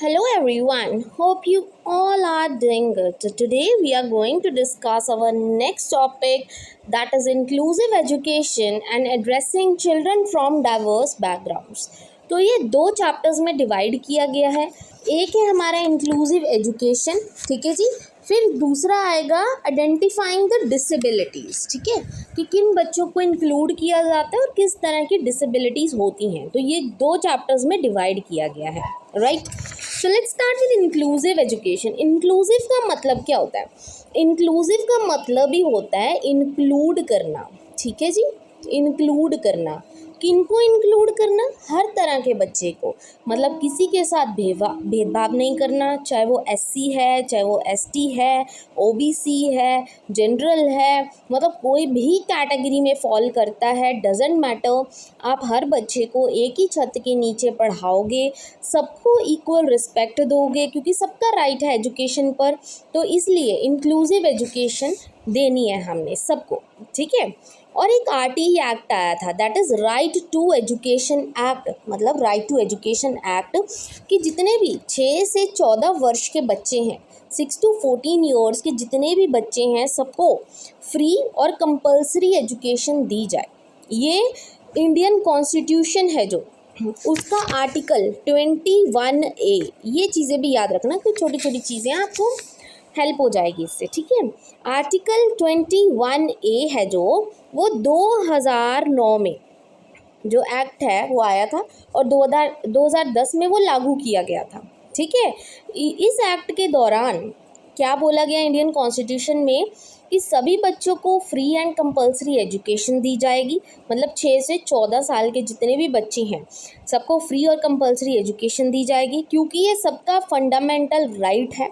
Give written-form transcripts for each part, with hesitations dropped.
Hello everyone, hope you all are doing good. So today we are going to discuss our next topic, that is inclusive education and addressing children from diverse backgrounds. तो ये दो chapters में divide किया गया है। एक है हमारा इंक्लूसिव एजुकेशन, ठीक है जी। फिर दूसरा आएगा आइडेंटिफाइंग द डिसेबिलिटीज़, ठीक है, कि किन बच्चों को इंक्लूड किया जाता है और किस तरह की डिसेबिलिटीज़ होती हैं। तो ये दो चैप्टर्स में डिवाइड किया गया है, right. So let's start with inclusive education. Inclusive का मतलब क्या होता है? इंक्लूसिव का मतलब ही होता है इंक्लूड करना, ठीक है जी। इंक्लूड करना, किनको इंक्लूड करना? हर तरह के बच्चे को, मतलब किसी के साथ भेदभाव नहीं करना, चाहे वो एससी है, चाहे वो एसटी है, ओबीसी है, जनरल है, मतलब कोई भी कैटेगरी में फॉल करता है, डजेंट मैटर। आप हर बच्चे को एक ही छत के नीचे पढ़ाओगे, सबको इक्वल रिस्पेक्ट दोगे, क्योंकि सबका राइट है एजुकेशन पर। तो इसलिए इंक्लूसिव एजुकेशन देनी है हमने सबको, ठीक है। और एक आरटीई एक्ट आया था, that is right to education act, मतलब राइट टू एजुकेशन एक्ट, कि जितने भी 6 से 14 वर्ष के बच्चे हैं, 6 to 14 ईयर्स के जितने भी बच्चे हैं, सबको फ्री और कंपलसरी एजुकेशन दी जाए। ये इंडियन कॉन्स्टिट्यूशन है जो, उसका आर्टिकल 21A, ये चीज़ें भी याद रखना, कुछ छोटी छोटी चीज़ें आपको हेल्प हो जाएगी इससे, ठीक है। आर्टिकल 21A है जो, वो 2009 में जो एक्ट है वो आया था और 2010 में वो लागू किया गया था, ठीक है। इस एक्ट के दौरान क्या बोला गया इंडियन कॉन्स्टिट्यूशन में, कि सभी बच्चों को फ्री एंड कंपलसरी एजुकेशन दी जाएगी। मतलब 6 से 14 साल के जितने भी बच्चे हैं, सबको फ्री और कंपलसरी एजुकेशन दी जाएगी, क्योंकि ये सबका फंडामेंटल राइट है।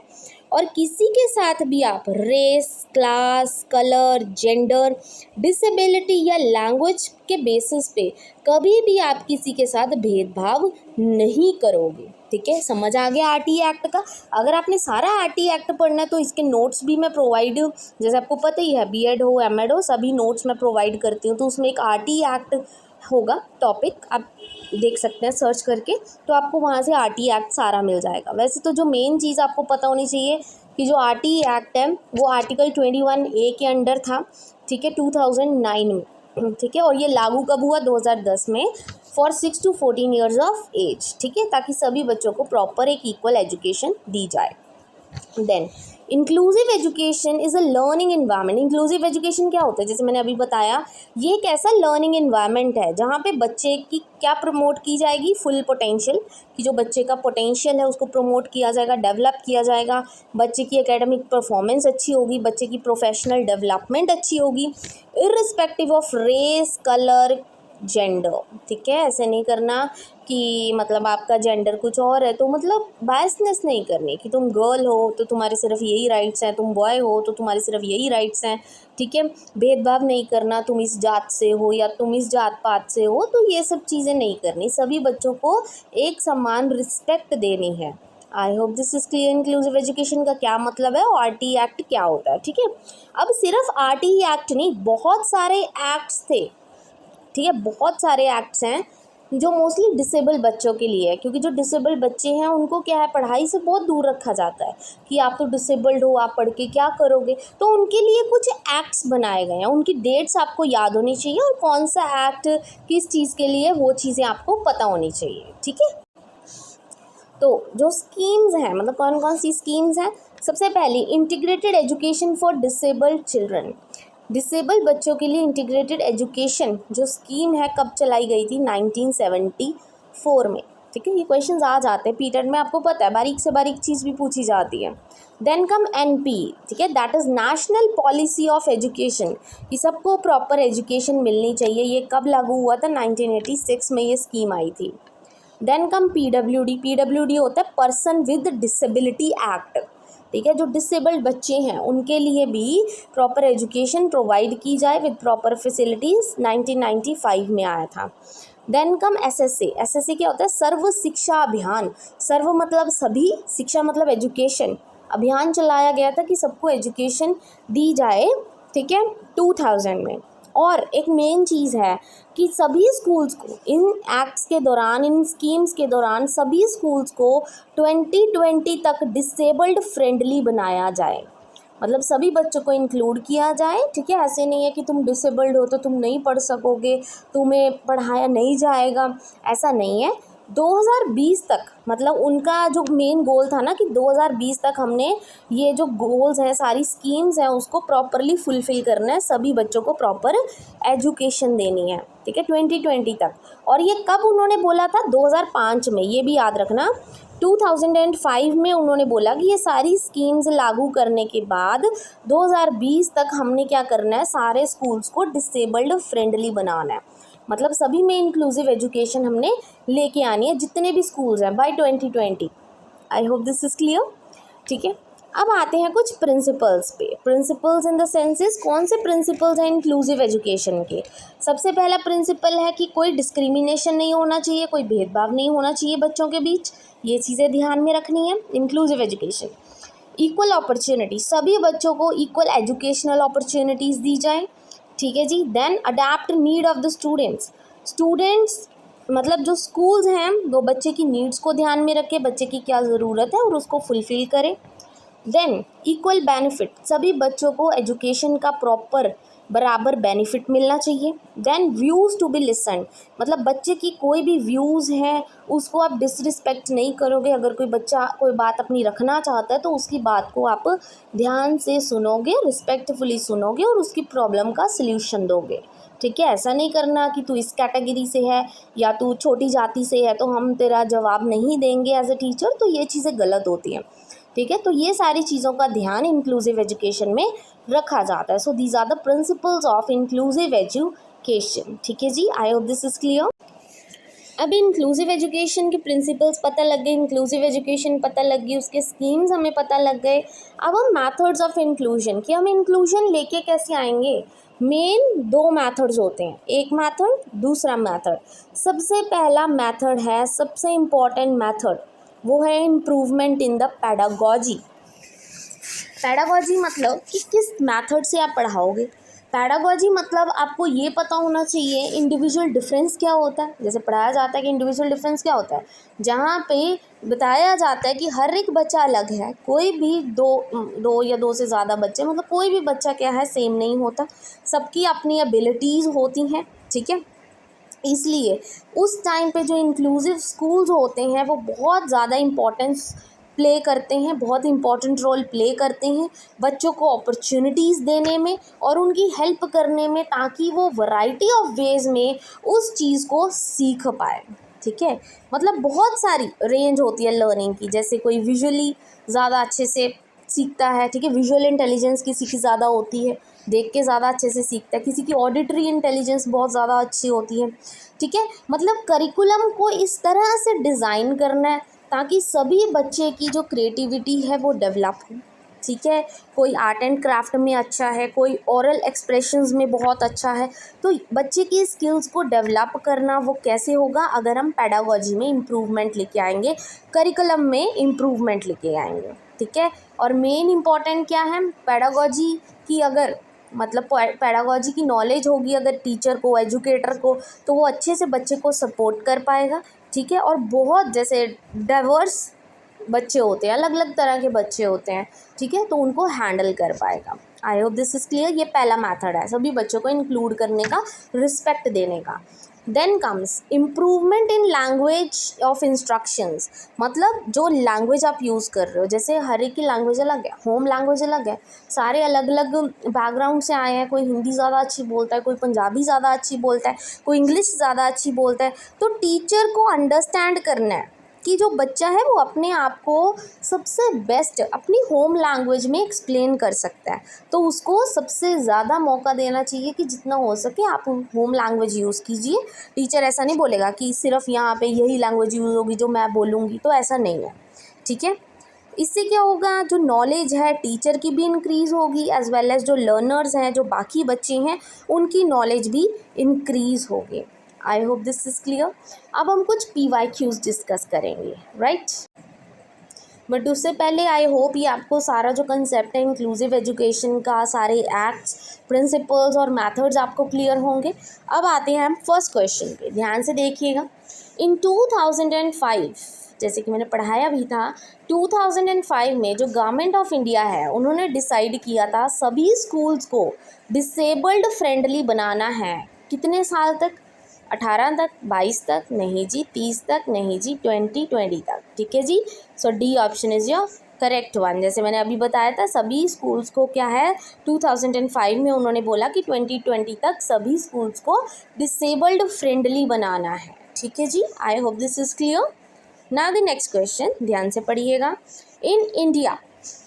और किसी के साथ भी आप race, class, colour, gender, disability या लैंग्वेज के बेसिस पे कभी भी आप किसी के साथ भेदभाव नहीं करोगे, ठीक है। समझ आ गया आरटीई एक्ट का? अगर आपने सारा आरटीई एक्ट पढ़ना है तो इसके नोट्स भी मैं प्रोवाइड, जैसे आपको पता ही है, बीएड हो, एमएड हो, सभी नोट्स मैं प्रोवाइड करती हूँ। तो उसमें एक आरटीई एक्ट होगा टॉपिक, आप देख सकते हैं सर्च करके, तो आपको वहाँ से आरटीई एक्ट सारा मिल जाएगा। वैसे तो जो मेन चीज़ आपको पता होनी चाहिए कि जो आरटीई एक्ट है वो आर्टिकल 21A के अंडर था, ठीक है, 2009 में, ठीक है। और ये लागू कब हुआ? 2010 में, for 6 to 14 years of age, ठीक है, ताकि सभी बच्चों को प्रॉपर एक इक्वल एजुकेशन दी जाए। Then inclusive education is a learning environment. Inclusive education क्या होता है? जैसे मैंने अभी बताया, ये एक ऐसा लर्निंग इन्वायरमेंट है जहाँ पे बच्चे की क्या प्रमोट की जाएगी? फुल पोटेंशियल, कि जो बच्चे का पोटेंशियल है उसको प्रमोट किया जाएगा, डेवलप किया जाएगा। बच्चे की एकेडमिक परफॉर्मेंस अच्छी होगी, बच्चे की प्रोफेशनल डेवलपमेंट अच्छी होगी, irrespective of race, colour, gender, ठीक है। ऐसे नहीं करना कि मतलब आपका जेंडर कुछ और है तो मतलब बायसनेस नहीं करनी, कि तुम गर्ल हो तो तुम्हारे सिर्फ यही राइट्स हैं, तुम बॉय हो तो तुम्हारे सिर्फ यही राइट्स हैं, ठीक है। भेदभाव नहीं करना, तुम इस जात से हो या तुम इस जात पात से हो, तो ये सब चीज़ें नहीं करनी। सभी बच्चों को एक समान रिस्पेक्ट देनी है। I hope this is clear. Inclusive education का क्या मतलब है और आरटीई एक्ट क्या होता है, ठीक है। अब सिर्फ आरटीई एक्ट नहीं, बहुत सारे एक्ट्स थे, ठीक है, बहुत सारे एक्ट्स हैं जो मोस्टली डिसेबल बच्चों के लिए है, क्योंकि जो डिसेबल बच्चे हैं उनको क्या है, पढ़ाई से बहुत दूर रखा जाता है, कि आप तो डिसेबल्ड हो, आप पढ़ के क्या करोगे। तो उनके लिए कुछ एक्ट्स बनाए गए हैं, उनकी डेट्स आपको याद होनी चाहिए और कौन सा एक्ट किस चीज़ के लिए, वो चीज़ें आपको पता होनी चाहिए, ठीक है। तो जो स्कीम्स हैं, मतलब कौन कौन सी स्कीम्स हैं? सबसे पहली, integrated education for disabled children. Disable बच्चों के लिए इंटीग्रेटेड एजुकेशन जो स्कीम है, कब चलाई गई थी? 1974 में, ठीक है। ये क्वेश्चंस आ जाते हैं पीटेट में, आपको पता है, बारीक से बारीक चीज़ भी पूछी जाती है। देन कम एनपी, ठीक है, that is national policy of education, कि सबको प्रॉपर एजुकेशन मिलनी चाहिए। ये कब लागू हुआ था? 1986 में ये स्कीम आई थी। Then come PWD. पीडब्ल्यूडी होता है पर्सन विद डिसेबिलिटी एक्ट, ठीक है। जो डिसेबल्ड बच्चे हैं उनके लिए भी प्रॉपर एजुकेशन प्रोवाइड की जाए विद प्रॉपर फैसिलिटीज़, 1995 में आया था। Then come SSC. एसएससी क्या होता है? सर्व शिक्षा अभियान। सर्व मतलब सभी, शिक्षा मतलब एजुकेशन। अभियान चलाया गया था कि सबको एजुकेशन दी जाए, ठीक है, 2000 में। और एक मेन चीज़ है कि सभी स्कूल्स को इन एक्ट्स के दौरान, इन स्कीम्स के दौरान सभी स्कूल्स को 2020 तक डिसेबल्ड फ्रेंडली बनाया जाए। मतलब सभी बच्चों को इंक्लूड किया जाए, ठीक है। ऐसे नहीं है कि तुम डिसेबल्ड हो तो तुम नहीं पढ़ सकोगे, तुम्हें पढ़ाया नहीं जाएगा, ऐसा नहीं है। 2020 तक, मतलब उनका जो मेन गोल था ना कि 2020 तक हमने ये जो गोल्स हैं, सारी स्कीम्स हैं, उसको प्रॉपरली फुलफ़िल करना है, सभी बच्चों को प्रॉपर एजुकेशन देनी है, ठीक है, 2020 तक। और ये कब उन्होंने बोला था? 2005 में, ये भी याद रखना। 2005 में उन्होंने बोला कि ये सारी स्कीम्स लागू करने के बाद 2020 तक हमने क्या करना है, सारे स्कूल्स को डिसेबल्ड फ्रेंडली बनाना है। मतलब सभी में इंक्लूसिव एजुकेशन हमने लेके आनी है, जितने भी स्कूल्स हैं, by 2020। I hope this is clear, ठीक है। अब आते हैं कुछ प्रिंसिपल्स पे। प्रिंसिपल्स इन द सेंसेस, कौन से प्रिंसिपल्स हैं इंक्लूसिव एजुकेशन के? सबसे पहला प्रिंसिपल है कि कोई डिस्क्रिमिनेशन नहीं होना चाहिए, कोई भेदभाव नहीं होना चाहिए बच्चों के बीच, ये चीज़ें ध्यान में रखनी है। इंक्लूसिव एजुकेशन, इक्वल अपॉर्चुनिटी, सभी बच्चों को इक्वल एजुकेशनल अपॉर्चुनिटीज़ दी जाए, ठीक है जी। Then adapt need of the students मतलब जो स्कूल्स हैं वो बच्चे की नीड्स को ध्यान में रखे, बच्चे की क्या ज़रूरत है और उसको फुलफ़िल करे। देन इक्वल बेनिफिट, सभी बच्चों को एजुकेशन का प्रॉपर बराबर बेनिफिट मिलना चाहिए। Then views to be listen, मतलब बच्चे की कोई भी व्यूज़ हैं उसको आप डिसरिस्पेक्ट नहीं करोगे। अगर कोई बच्चा कोई बात अपनी रखना चाहता है तो उसकी बात को आप ध्यान से सुनोगे, रिस्पेक्टफुली सुनोगे और उसकी प्रॉब्लम का सल्यूशन दोगे, ठीक है। ऐसा नहीं करना कि तू इस कैटेगरी से है या तू छोटी जाति से है तो हम तेरा जवाब नहीं देंगे एज ए टीचर, तो ये चीज़ें गलत होती हैं, ठीक है। तो ये सारी चीज़ों का ध्यान इंक्लूसिव एजुकेशन में रखा जाता है। So these are the principles of inclusive education, ठीक है जी। I hope this is clear. अब इंक्लूसिव एजुकेशन के प्रिंसिपल्स पता लग गए, इंक्लूसिव एजुकेशन पता लग गई, उसके स्कीम्स हमें पता लग गए। अब हम मैथड्स ऑफ इंक्लूजन, कि हम इंक्लूजन लेके कैसे आएंगे। मेन दो मैथड्स होते हैं, एक मैथड, दूसरा मैथड। सबसे पहला मैथड है, सबसे इम्पॉर्टेंट मैथड, वो है improvement in the pedagogy. Pedagogy मतलब कि किस मेथड से आप पढ़ाओगे। पैडागॉजी मतलब आपको ये पता होना चाहिए इंडिविजुअल डिफरेंस क्या होता है। जैसे पढ़ाया जाता है कि इंडिविजुअल डिफरेंस क्या होता है, जहाँ पे बताया जाता है कि हर एक बच्चा अलग है, कोई भी दो या दो से ज़्यादा बच्चे, मतलब कोई भी बच्चा क्या है, सेम नहीं होता, सबकी अपनी एबिलिटीज़ होती हैं, ठीक है। इसलिए उस टाइम पे जो इंक्लूसिव स्कूल्स होते हैं वो बहुत ज़्यादा इम्पोर्टेंस प्ले करते हैं, बहुत इंपॉर्टेंट रोल प्ले करते हैं बच्चों को अपॉर्चुनिटीज़ देने में और उनकी हेल्प करने में, ताकि वो वैरायटी ऑफ वेज में उस चीज़ को सीख पाए, ठीक है। मतलब बहुत सारी रेंज होती है लर्निंग की। जैसे कोई विजुअली ज़्यादा अच्छे से सीखता है, ठीक है, विजुअल इंटेलिजेंस किसी की ज़्यादा होती है, देख के ज़्यादा अच्छे से सीखता है, किसी की ऑडिटरी इंटेलिजेंस बहुत ज़्यादा अच्छी होती है, ठीक है। मतलब करिकुलम को इस तरह से डिज़ाइन करना है ताकि सभी बच्चे की जो क्रिएटिविटी है वो डेवलप हो, ठीक है। कोई आर्ट एंड क्राफ्ट में अच्छा है, कोई ओरल एक्सप्रेशंस में बहुत अच्छा है, तो बच्चे की स्किल्स को डेवलप करना वो कैसे होगा, अगर हम पेडागोजी में इम्प्रूवमेंट लेके आएंगे, करिकुलम में इम्प्रूवमेंट लेके आएंगे, ठीक है। और मेन इम्पॉर्टेंट क्या है, पेडागोजी की अगर मतलब पेडागोजी की नॉलेज होगी अगर टीचर को, एजुकेटर को, तो वो अच्छे से बच्चे को सपोर्ट कर पाएगा, ठीक है। और बहुत जैसे डाइवर्स बच्चे होते हैं, अलग अलग तरह के बच्चे होते हैं, ठीक है, तो उनको हैंडल कर पाएगा। आई होप दिस इज़ क्लियर। ये पहला मेथड है सभी बच्चों को इंक्लूड करने का, रिस्पेक्ट देने का। Then comes improvement in language of instructions, मतलब जो लैंग्वेज आप यूज़ कर रहे हो, जैसे हर एक की लैंग्वेज अलग है, होम लैंग्वेज अलग है, सारे अलग अलग बैकग्राउंड से आए हैं, कोई हिंदी ज़्यादा अच्छी बोलता है, कोई पंजाबी ज़्यादा अच्छी बोलता है, कोई इंग्लिश ज़्यादा अच्छी बोलता है, तो टीचर को अंडरस्टैंड करना है कि जो बच्चा है वो अपने आप को सबसे बेस्ट अपनी होम लैंग्वेज में एक्सप्लेन कर सकता है, तो उसको सबसे ज़्यादा मौका देना चाहिए कि जितना हो सके आप होम लैंग्वेज यूज़ कीजिए। टीचर ऐसा नहीं बोलेगा कि सिर्फ यहाँ पे यही लैंग्वेज यूज़ होगी जो मैं बोलूँगी, तो ऐसा नहीं है, ठीक है। इससे क्या होगा, जो नॉलेज है टीचर की भी इंक्रीज़ होगी, एज वेल एज जो लर्नर्स हैं, जो बाकी बच्चे हैं, उनकी नॉलेज भी इंक्रीज़ होगी। आई होप दिस इज़ क्लियर। अब हम कुछ PYQs डिस्कस करेंगे, राइट। बट उससे पहले आई होप ये आपको सारा जो कंसेप्ट है इंक्लूसिव एजुकेशन का, सारे एक्ट्स, प्रिंसिपल्स और मेथड्स आपको क्लियर होंगे। अब आते हैं हम फर्स्ट क्वेश्चन पे, ध्यान से देखिएगा। इन 2005, जैसे कि मैंने पढ़ाया भी था, 2005 में जो गवर्नमेंट ऑफ इंडिया है उन्होंने डिसाइड किया था सभी स्कूल्स को डिसेबल्ड फ्रेंडली बनाना है। कितने साल तक? 18 तक, 22 तक नहीं जी, 30 तक नहीं जी, 2020 तक। ठीक है जी, so D option is your correct one. जैसे मैंने अभी बताया था सभी स्कूल्स को क्या है, 2005 में उन्होंने बोला कि 2020 तक सभी स्कूल्स को डिसेबल्ड फ्रेंडली बनाना है। ठीक है जी, I hope this is clear. Now the next question, ध्यान से पढ़िएगा। In India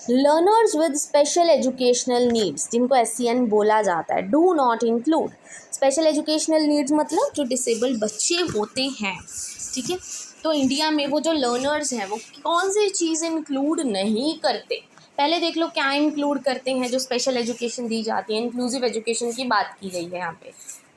learners with special educational needs, जिनको SEN बोला जाता है, do not include. Special educational needs मतलब जो डिसेबल्ड बच्चे होते हैं। ठीक है, तो इंडिया में वो जो लर्नर्स हैं वो कौन सी चीज़ इंक्लूड नहीं करते। पहले देख लो क्या इंक्लूड करते हैं जो स्पेशल एजुकेशन दी जाती है। इंक्लूसिव एजुकेशन की बात की गई है यहाँ पे,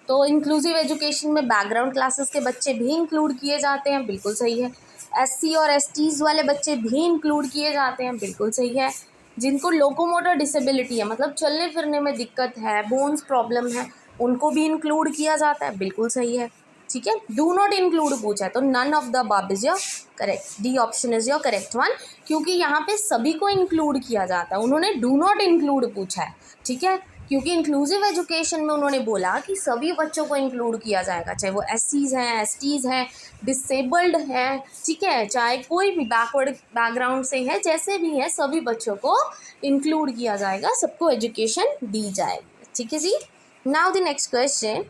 तो इंक्लूसिव एजुकेशन में बैकग्राउंड क्लासेस के बच्चे भी इंक्लूड किए जाते हैं, बिल्कुल सही है। SC और STs वाले बच्चे भी इंक्लूड किए जाते हैं, बिल्कुल सही है। जिनको लोकोमोटर डिसेबिलिटी है, मतलब चलने फिरने में दिक्कत है, बोन्स प्रॉब्लम है, उनको भी इंक्लूड किया जाता है, बिल्कुल सही है। ठीक है, डू नॉट इंक्लूड पूछा है तो none of the above is your correct, D option is your correct one, क्योंकि यहाँ पे सभी को इंक्लूड किया जाता है। उन्होंने डू नॉट इंक्लूड पूछा है, ठीक है, क्योंकि इंक्लूसिव एजुकेशन में उन्होंने बोला कि सभी बच्चों को इंक्लूड किया जाएगा, चाहे वो SCs हैं, STs हैं, डिसेबल्ड हैं, ठीक है, चाहे कोई भी बैकवर्ड बैकग्राउंड से है, जैसे भी है सभी बच्चों को इंक्लूड किया जाएगा, सबको एजुकेशन दी जाएगी। ठीक है जी, now the next question,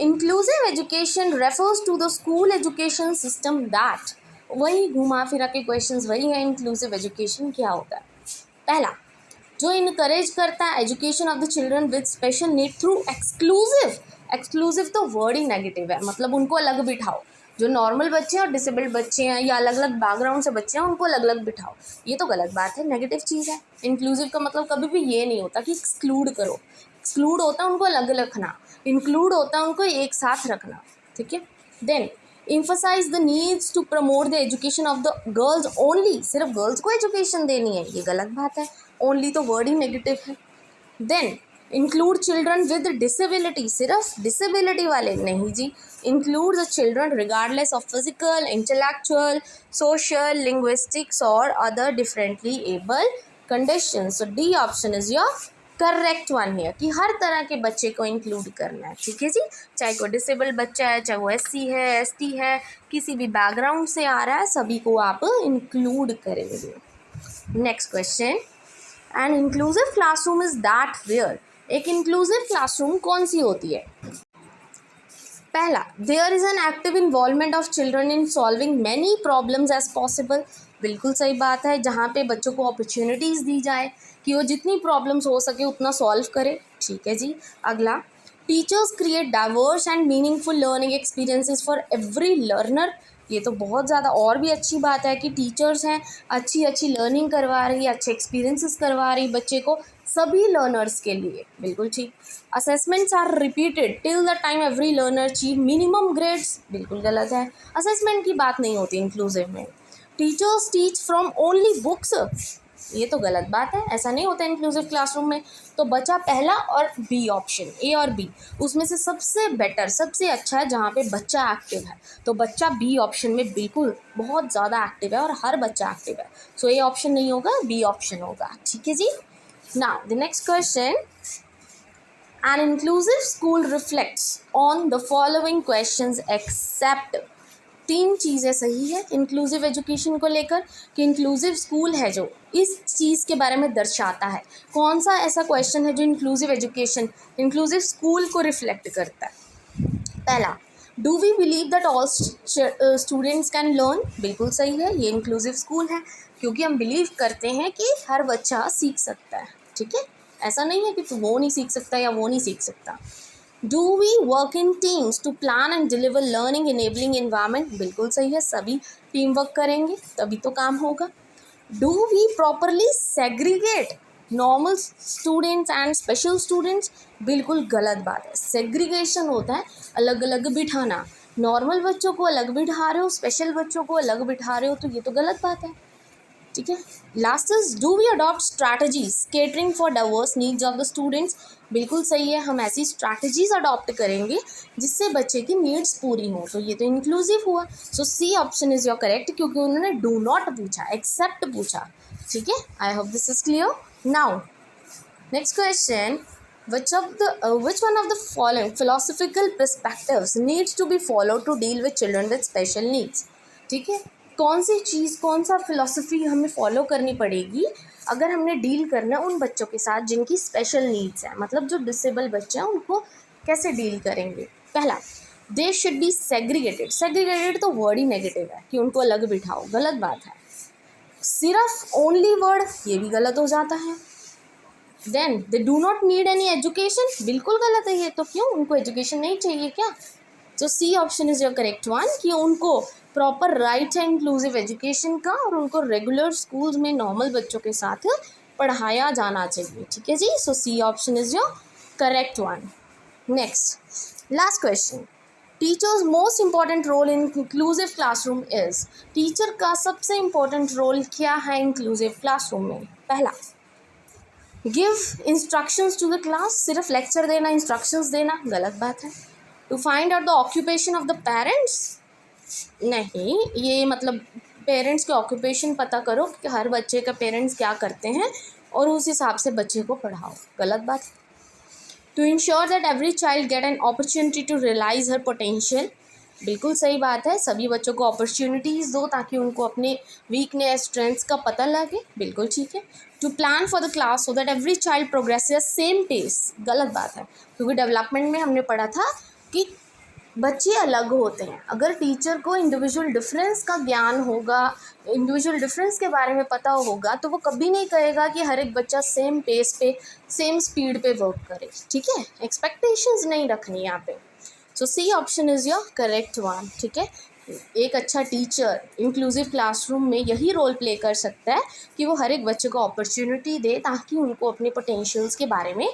inclusive education refers to the school education system that, वही घुमा फिरा के क्वेश्चंस वही है। इंक्लूसिव एजुकेशन क्या होता है? पहला, जो इनकरेज करता है education of the children with special need through exclusive. Exclusive तो वर्ड ही नेगेटिव है, मतलब उनको अलग बिठाओ। जो नॉर्मल बच्चे हैं और डिसेबल्ड बच्चे हैं या अलग अलग बैकग्राउंड से बच्चे हैं उनको अलग अलग बिठाओ, ये तो गलत बात है, नेगेटिव चीज़ है। इंक्लूसिव का मतलब कभी भी ये नहीं होता कि एक्सक्लूड करो। एक्सक्लूड होता है उनको अलग रखना, इंक्लूड होता है उनको एक साथ रखना। ठीक है, then emphasize the needs to promote the education of the girls only, सिर्फ गर्ल्स को एजुकेशन देनी है, ये गलत बात है। ओनली तो वर्ड ही नेगेटिव है। Then include children with disability, सिर्फ डिसेबिलिटी वाले नहीं जी, include the children regardless of physical, intellectual, social, linguistics और other differently able condition. So D option is your correct one है कि हर तरह के बच्चे को इंक्लूड करना है। ठीक है जी, चाहे कोई डिसेबल्ड बच्चा है, चाहे वो SC है, ST है, किसी भी बैकग्राउंड से आ रहा है, सभी को आप इंक्लूड करेंगे। Next question, an inclusive classroom is that where, एक इंक्लूसिव क्लासरूम कौन सी होती है? पहला, there is an active involvement of children in solving many problems as possible, बिल्कुल सही बात है, जहाँ पे बच्चों को अपॉर्चुनिटीज़ दी जाए कि वो जितनी प्रॉब्लम्स हो सके उतना सॉल्व करे। ठीक है जी, अगला, teachers create diverse and meaningful learning experiences for every learner, ये तो बहुत ज़्यादा और भी अच्छी बात है कि टीचर्स हैं अच्छी अच्छी लर्निंग करवा रही है, अच्छे एक्सपीरियंसेस करवा रही बच्चे को, सभी लर्नर्स के लिए, बिल्कुल ठीक। Assessments are repeated till the time every learner achieve minimum grades, बिल्कुल गलत है, असेसमेंट की बात नहीं होती इंक्लूसिव में। Teachers teach from only books, ये तो गलत बात है, ऐसा नहीं होता इंक्लूसिव क्लासरूम में। तो बचा पहला और बी ऑप्शन, ए और बी, उसमें से सबसे बेटर, सबसे अच्छा है जहाँ पे बच्चा एक्टिव है, तो बच्चा बी ऑप्शन में बिल्कुल बहुत ज़्यादा एक्टिव है और हर बच्चा एक्टिव है। सो ए ऑप्शन नहीं होगा, बी ऑप्शन होगा। ठीक है जी, now the next question, an inclusive school reflects on the following questions except, तीन चीज़ें सही है इंक्लूसिव एजुकेशन को लेकर कि इंक्लूसिव स्कूल है जो इस चीज़ के बारे में दर्शाता है। कौन सा ऐसा क्वेश्चन है जो इंक्लूसिव एजुकेशन, इंक्लूसिव स्कूल को रिफ्लेक्ट करता है? पहला, do we believe that all students can learn, बिल्कुल सही है, ये इंक्लूसिव स्कूल है क्योंकि हम बिलीव करते हैं कि हर बच्चा सीख सकता है। ठीक है, ऐसा नहीं है कि तू वो नहीं सीख सकता या वो नहीं सीख सकता। Do we work in teams to plan and deliver learning enabling environment, बिल्कुल सही है, सभी टीम वर्क करेंगे तभी तो काम होगा। Do we properly segregate normal students and special students, बिल्कुल गलत बात है। सेग्रीगेशन होता है अलग अलग बिठाना, नॉर्मल बच्चों को अलग बिठा रहे हो, स्पेशल बच्चों को अलग बिठा रहे हो, तो ये तो गलत बात है। ठीक है। Last is do we adopt strategies catering for diverse needs of the students. बिल्कुल सही है, हम ऐसी स्ट्रैटेजीज अडॉप्ट करेंगे जिससे बच्चे की नीड्स पूरी हो। तो ये तो इंक्लूसिव हुआ। So C option is your correct, क्योंकि उन्होंने डू नॉट पूछा, एक्सेप्ट पूछा। ठीक है, I hope this is clear now. Next question, which one of the following philosophical perspectives needs to be followed to deal with children with special needs? ठीक है, कौन सी चीज़, कौन सा फिलॉसफी हमें फॉलो करनी पड़ेगी अगर हमने डील करना है उन बच्चों के साथ जिनकी स्पेशल नीड्स है, मतलब जो डिसेबल बच्चे हैं उनको कैसे डील करेंगे। पहला, they should be segregated. Segregated तो वर्ड ही नेगेटिव है कि उनको अलग बिठाओ, गलत बात है। सिर्फ ओनली वर्ड, ये भी गलत हो जाता है। Then they do not need any education, बिल्कुल गलत है ये तो। क्यों, उनको एजुकेशन नहीं चाहिए क्या? तो C option is your correct one, कि उनको प्रॉपर राइट है इंक्लूसिव एजुकेशन का और उनको रेगुलर स्कूल्स में नॉर्मल बच्चों के साथ पढ़ाया जाना चाहिए। ठीक है जी, so C option is your correct one. Next, last question, teachers most important role in inclusive classroom is. Teacher का सबसे इंपॉर्टेंट रोल क्या है इंक्लूसिव क्लासरूम में? पहला, give instructions to the class, सिर्फ लेक्चर देना, इंस्ट्रक्शंस देना, गलत बात है। To find out the occupation of the parents, नहीं, ये मतलब पेरेंट्स के ऑक्यूपेशन पता करो कि हर बच्चे का पेरेंट्स क्या करते हैं और उस हिसाब से बच्चे को पढ़ाओ, गलत बात है। To ensure that every child get an opportunity to realise her potential, बिल्कुल सही बात है, सभी बच्चों को अपॉर्चुनिटीज़ दो ताकि उनको अपने वीकनेस स्ट्रेंथ्स का पता लगे, बिल्कुल ठीक है। To plan for the class so that every child progresses same pace, गलत बात है, क्योंकि डेवलपमेंट में हमने पढ़ा था कि बच्चे अलग होते हैं। अगर टीचर को इंडिविजुअल डिफरेंस का ज्ञान होगा, इंडिविजुअल डिफरेंस के बारे में पता होगा, तो वो कभी नहीं कहेगा कि हर एक बच्चा सेम पेस पे, सेम स्पीड पे वर्क करे। ठीक है, एक्सपेक्टेशंस नहीं रखनी यहाँ पे। So C option is your correct one. ठीक है, एक अच्छा टीचर इंक्लूसिव क्लासरूम में यही रोल प्ले कर सकता है कि वो हर एक बच्चे को अपॉर्चुनिटी दे ताकि उनको अपने पोटेंशियल्स के बारे में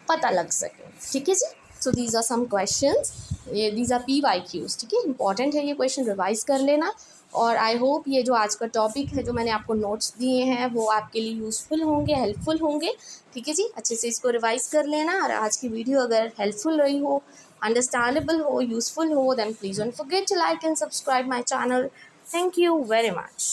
पता लग सके। ठीक है जी, so these are some questions, these are PYQs। ठीक है, इंपॉर्टेंट है ये क्वेश्चन, रिवाइज कर लेना। और आई होप ये जो आज का टॉपिक है, जो मैंने आपको नोट्स दिए हैं, वो आपके लिए यूज़फुल होंगे, हेल्पफुल होंगे। ठीक है जी, अच्छे से इसको रिवाइज कर लेना। और आज की वीडियो अगर हेल्पफुल रही हो, understandable हो, useful हो, then please don't forget to like and subscribe my channel. Thank you very much.